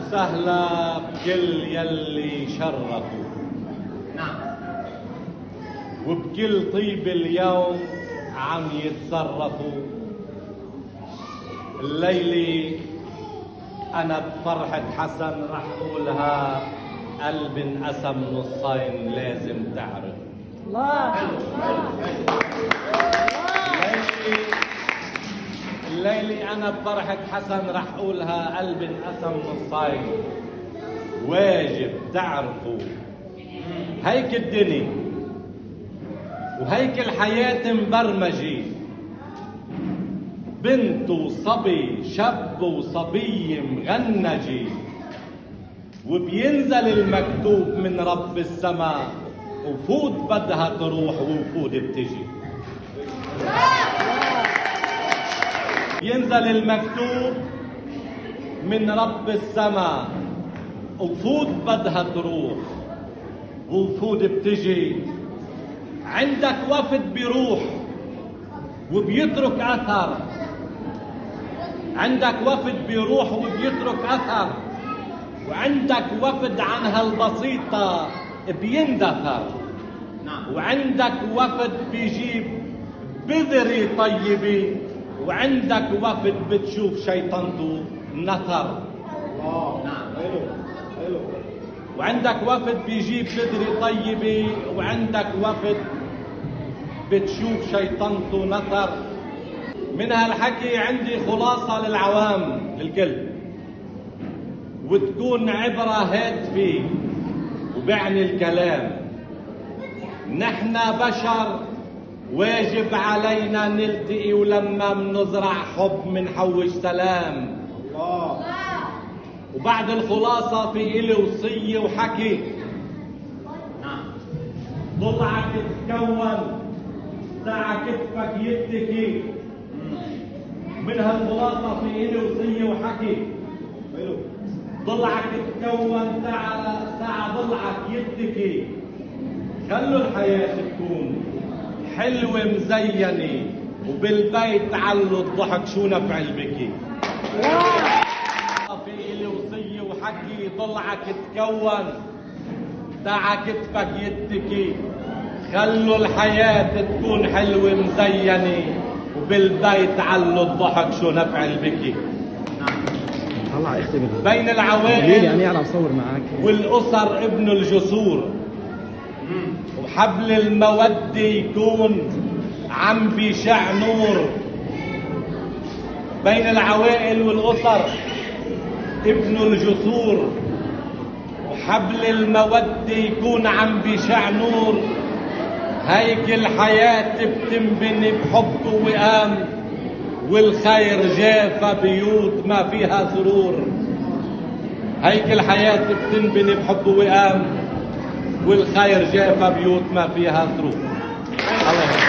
وسهلا بكل يلي شرفوا. نعم. وبكل طيب اليوم عم يتصرفوا. الليلة أنا بفرحة حسن رح قولها قلب انقسم نصين لازم تعرف. الله. الليلة أنا بفرحة حسن رح قولها قلب انقسم نصين واجب تعرفوا. هيك الدنيا وهيك الحياة مبرمجة، بنت وصبي شاب وصبي مغنجة، وبينزل المكتوب من رب السماء وفود بدها تروح وفود بتجي. ينزل المكتوب من رب السماء وفود بدها تروح وفود بتجي. عندك وفد بيروح وبيترك اثر، عندك وفد بيروح وبيترك اثر، وعندك وفد عن هالبسيطة بيندثر. وعندك وفد بيجيب بذري طيبة، وعندك وفد بتشوف شيطانته نثر. وعندك وفد بيجيب بذري طيبة، وعندك وفد بتشوف شيطانته نثر. من هالحكي عندي خلاصة للعوام للكل، وتكون عبرة هادفة وبعني الكلام. نحن بشر واجب علينا نلتقي، ولما منزرع حب منحوش سلام. الله. وبعد الخلاصة في إلي وصية وحكي. ضلعك تتكون ساعة كتفك يتكي. من هالخلاصة في إلي وصية وحكي. ضلعك تتكون ساعة ضلعك يتكي. خلوا الحياة تكون حلوة مزينة، وبالبيت علوا الضحك شو نفع البكي. في إلي وصية وحكي. ضلعك تكون ساعة كتفك يتكي. خلوا الحياة تكون حلوة مزينة، وبالبيت علوا الضحك شو نفع البكي. طلع اختبر بين العوائل يعني انا اصور معك والاسر ابن الجسور، وحبل المودة يكون عم بيشع نور. بين العوائل والاسر ابن الجسور، وحبل المودة يكون عم بيشع نور. هيك الحياة بتنبني بحب ووئام، والخير جاف بيوت ما فيها سرور. هيك الحياة بتنبني بحب ووئام، والخير جاف بيوت ما فيها سرور. الله